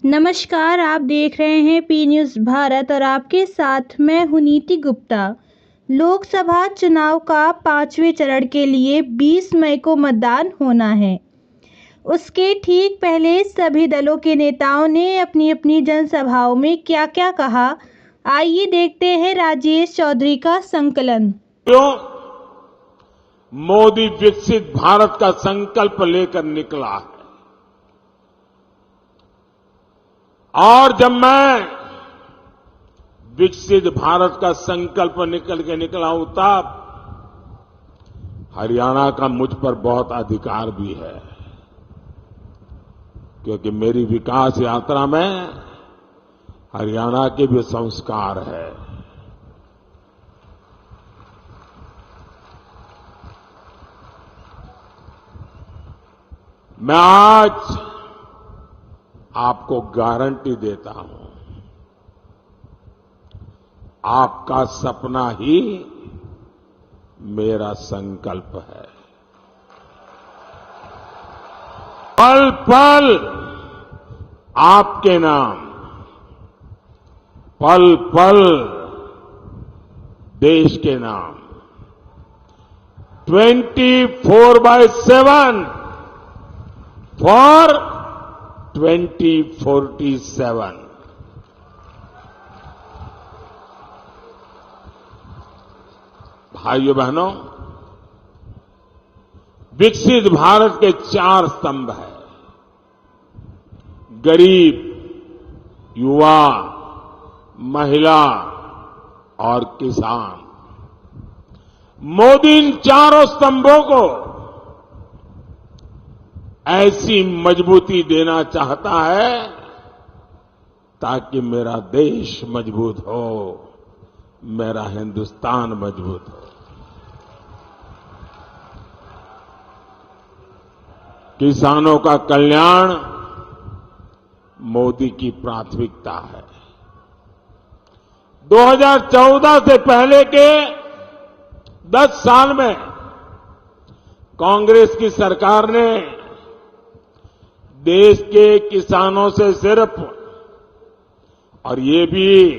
नमस्कार, आप देख रहे हैं पी न्यूज़ भारत और आपके साथ मैं हूं नीति गुप्ता। लोकसभा चुनाव का 5वें चरण के लिए 20 मई को मतदान होना है। उसके ठीक पहले सभी दलों के नेताओं ने अपनी अपनी जनसभाओं में क्या क्या कहा, आइए देखते हैं राजेश चौधरी का संकलन। मोदी विकसित भारत का संकल्प लेकर निकला है और जब मैं विकसित भारत का संकल्प निकल के निकला हूं तब हरियाणा का मुझ पर बहुत अधिकार भी है, क्योंकि मेरी विकास यात्रा में हरियाणा के भी संस्कार है। मैं आज आपको गारंटी देता हूं, आपका सपना ही मेरा संकल्प है। पल पल आपके नाम, पल पल देश के नाम, 24/7 फॉर 2047। भाइयों बहनों, विकसित भारत के 4 स्तंभ हैं: गरीब, युवा, महिला और किसान। मोदी इन चारों स्तंभों को ऐसी मजबूती देना चाहता है ताकि मेरा देश मजबूत हो, मेरा हिंदुस्तान मजबूत हो। किसानों का कल्याण मोदी की प्राथमिकता है। 2014 से पहले के 10 साल में कांग्रेस की सरकार ने देश के किसानों से सिर्फ, और ये भी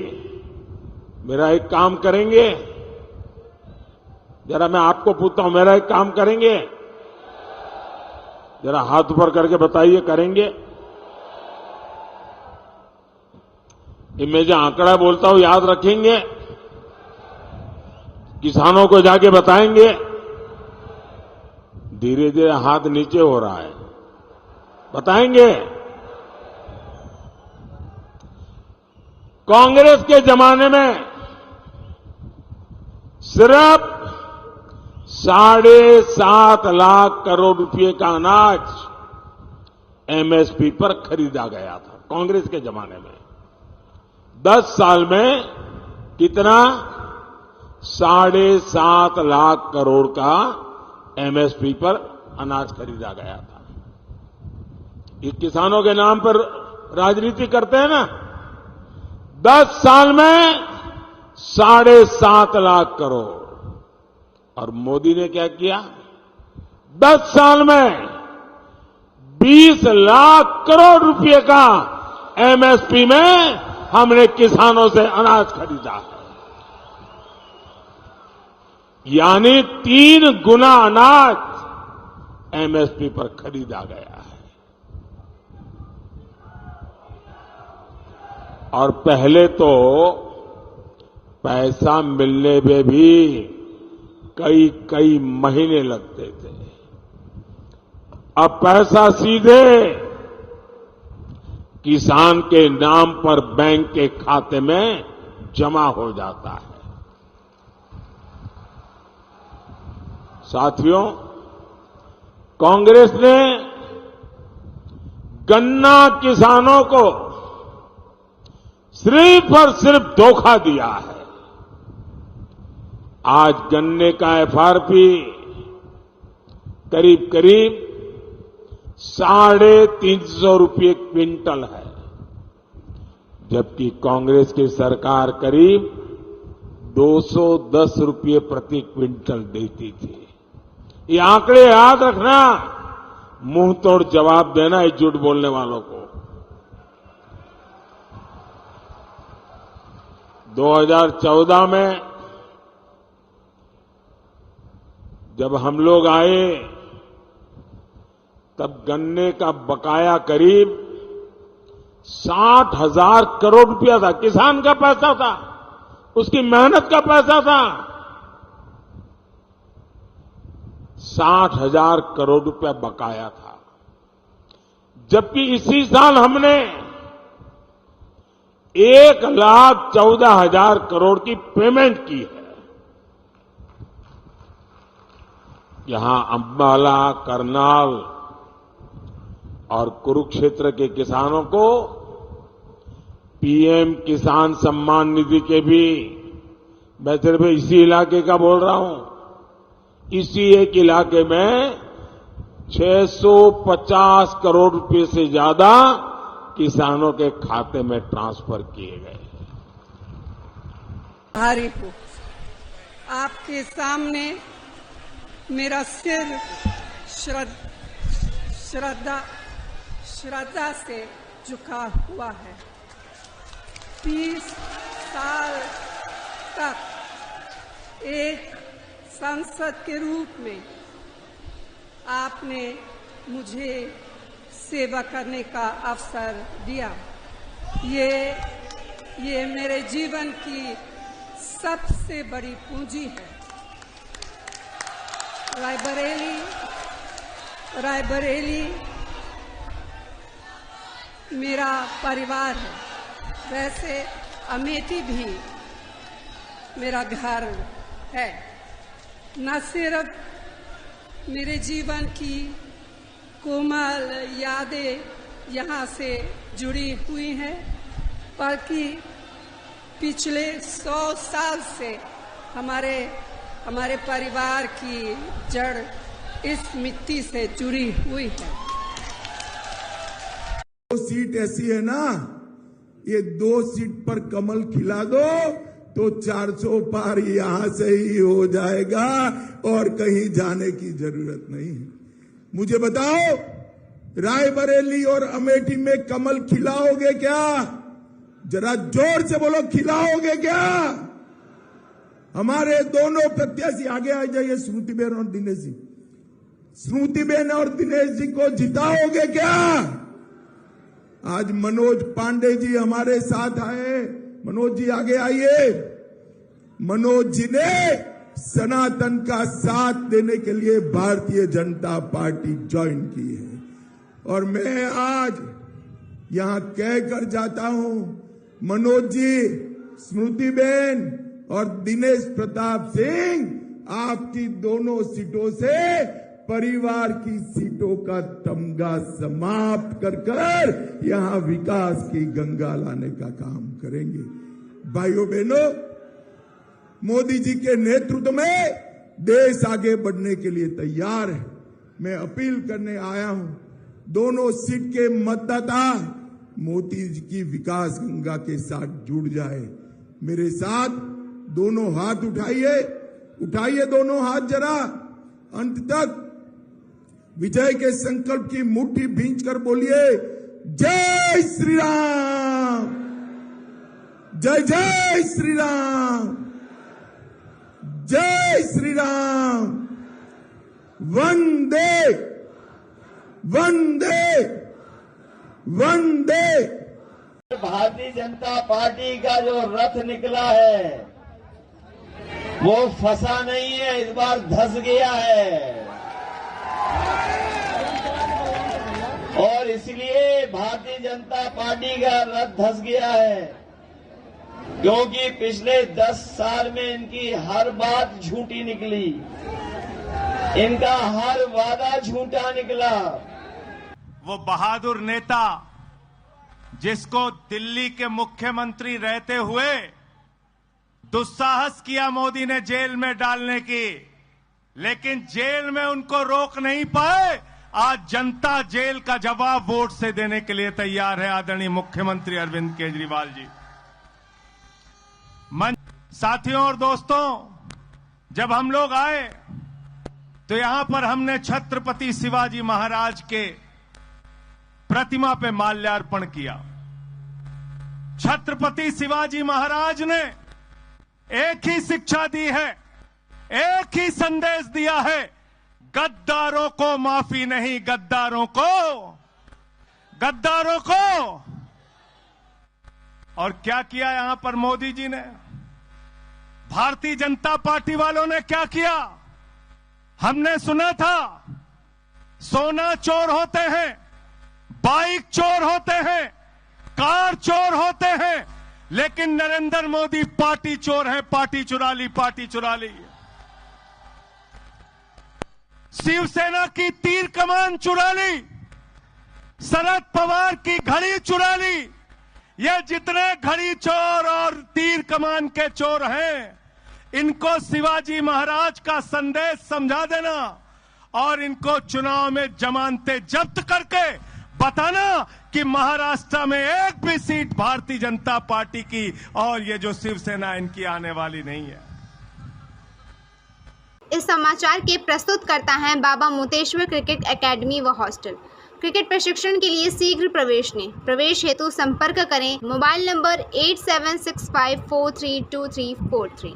मेरा एक काम करेंगे, जरा मैं आपको पूछता हूं, मेरा एक काम करेंगे? जरा हाथ ऊपर करके बताइए, करेंगे? ये मैं जो आंकड़ा बोलता हूं याद रखेंगे? किसानों को जाके बताएंगे? धीरे धीरे हाथ नीचे हो रहा है, बताएंगे? कांग्रेस के जमाने में सिर्फ 7.5 लाख करोड़ रुपए का अनाज एमएसपी पर खरीदा गया था। कांग्रेस के जमाने में 10 साल में कितना? 7.5 लाख करोड़ का एमएसपी पर अनाज खरीदा गया था। ये किसानों के नाम पर राजनीति करते हैं ना। 10 साल में 7.5 लाख करोड़। और मोदी ने क्या किया? 10 साल में 20 लाख करोड़ रुपए का एमएसपी में हमने किसानों से अनाज खरीदा है। यानी 3 गुना अनाज एमएसपी पर खरीदा गया है। और पहले तो पैसा मिलने में भी कई महीने लगते थे। अब पैसा सीधे किसान के नाम पर बैंक के खाते में जमा हो जाता है। साथियों, कांग्रेस ने गन्ना किसानों को सिर्फ और सिर्फ धोखा दिया है। आज गन्ने का एफआरपी करीब करीब 350 रुपये क्विंटल है, जबकि कांग्रेस की सरकार करीब 210 रुपये प्रति क्विंटल देती थी। ये आंकड़े याद रखना, मुंह तोड़ जवाब देना है झूठ बोलने वालों को। 2014 में जब हम लोग आए तब गन्ने का बकाया करीब 60,000 करोड़ रुपया था। किसान का पैसा था, उसकी मेहनत का पैसा था। 60,000 करोड़ रुपया बकाया था, जबकि इसी साल हमने 1,14,000 करोड़ की पेमेंट की है। यहां अंबाला, करनाल और कुरुक्षेत्र के किसानों को पीएम किसान सम्मान निधि के भी, मैं सिर्फ इसी इलाके का बोल रहा हूं, इसी एक इलाके में 650 करोड़ रुपए से ज्यादा किसानों के खाते में ट्रांसफर किए गए। भारी हूं, आपके सामने मेरा सिर श्रद्धा से झुका हुआ है। 30 साल तक एक सांसद के रूप में आपने मुझे सेवा करने का अवसर दिया। ये मेरे जीवन की सबसे बड़ी पूंजी है। रायबरेली मेरा परिवार है, वैसे अमेठी भी मेरा घर है। न सिर्फ मेरे जीवन की कोमल यादें यहाँ से जुड़ी हुई हैं, बल्कि पिछले 100 साल से हमारे परिवार की जड़ इस मिट्टी से जुड़ी हुई है। दो सीट ऐसी है ना, ये 2 सीट पर कमल खिला दो तो 400 पार यहां से ही हो जाएगा और कहीं जाने की जरूरत नहीं है। मुझे बताओ, रायबरेली और अमेठी में कमल खिलाओगे क्या? जरा जोर से बोलो, खिलाओगे क्या? हमारे दोनों प्रत्याशी, आगे आ जाइए, स्मृतिबेन और दिनेश जी। स्मृतिबेन और दिनेश जी को जिताओगे क्या? आज मनोज पांडे जी हमारे साथ आए। मनोज जी आगे आइए। मनोज जी ने सनातन का साथ देने के लिए भारतीय जनता पार्टी ज्वाइन की है, और मैं आज यहां कहकर जाता हूं, मनोज जी, स्मृतिबेन और दिनेश प्रताप सिंह, आपकी दोनों सीटों से परिवार की सीटों का तमगा समाप्त कर यहां विकास की गंगा लाने का काम करेंगे। भाइयों बहनों, मोदी जी के नेतृत्व में देश आगे बढ़ने के लिए तैयार है। मैं अपील करने आया हूं, दोनों सीट के मतदाता मोदी जी की विकास गंगा के साथ जुड़ जाए। मेरे साथ दोनों हाथ उठाइए दोनों हाथ जरा। अंत तक विजय के संकल्प की मुट्ठी भींचकर बोलिए, जय श्री राम, जय जय श्री राम, जय श्री राम, वंदे वंदे वंदे। भारतीय जनता पार्टी का जो रथ निकला है वो फंसा नहीं है, इस बार धंस गया है। और इसलिए भारतीय जनता पार्टी का रथ धंस गया है क्योंकि पिछले 10 साल में इनकी हर बात झूठी निकली, इनका हर वादा झूठा निकला। वो बहादुर नेता जिसको दिल्ली के मुख्यमंत्री रहते हुए दुस्साहस किया मोदी ने जेल में डालने की, लेकिन जेल में उनको रोक नहीं पाए। आज जनता जेल का जवाब वोट से देने के लिए तैयार है, आदरणीय मुख्यमंत्री अरविंद केजरीवाल जी। साथियों और दोस्तों, जब हम लोग आए तो यहां पर हमने छत्रपति शिवाजी महाराज के प्रतिमा पे माल्यार्पण किया। छत्रपति शिवाजी महाराज ने एक ही शिक्षा दी है, एक ही संदेश दिया है, गद्दारों को माफी नहीं, गद्दारों को। और क्या किया यहां पर मोदी जी ने, भारतीय जनता पार्टी वालों ने क्या किया? हमने सुना था सोना चोर होते हैं, बाइक चोर होते हैं, कार चोर होते हैं, लेकिन नरेंद्र मोदी पार्टी चोर है, पार्टी चुरा ली। शिवसेना की तीर कमान चुरा ली, शरद पवार की घड़ी चुरा ली। ये जितने घड़ी चोर और तीर कमान के चोर हैं, इनको शिवाजी महाराज का संदेश समझा देना और इनको चुनाव में जमानतें जब्त करके बताना कि महाराष्ट्र में एक भी सीट भारतीय जनता पार्टी की और ये जो शिवसेना इनकी आने वाली नहीं है। इस समाचार के प्रस्तुतकर्ता हैं बाबा मोतेश्वर क्रिकेट एकेडमी व हॉस्टल। क्रिकेट प्रशिक्षण के लिए शीघ्र प्रवेश लें। प्रवेश हेतु संपर्क करें मोबाइल नंबर 8765432343।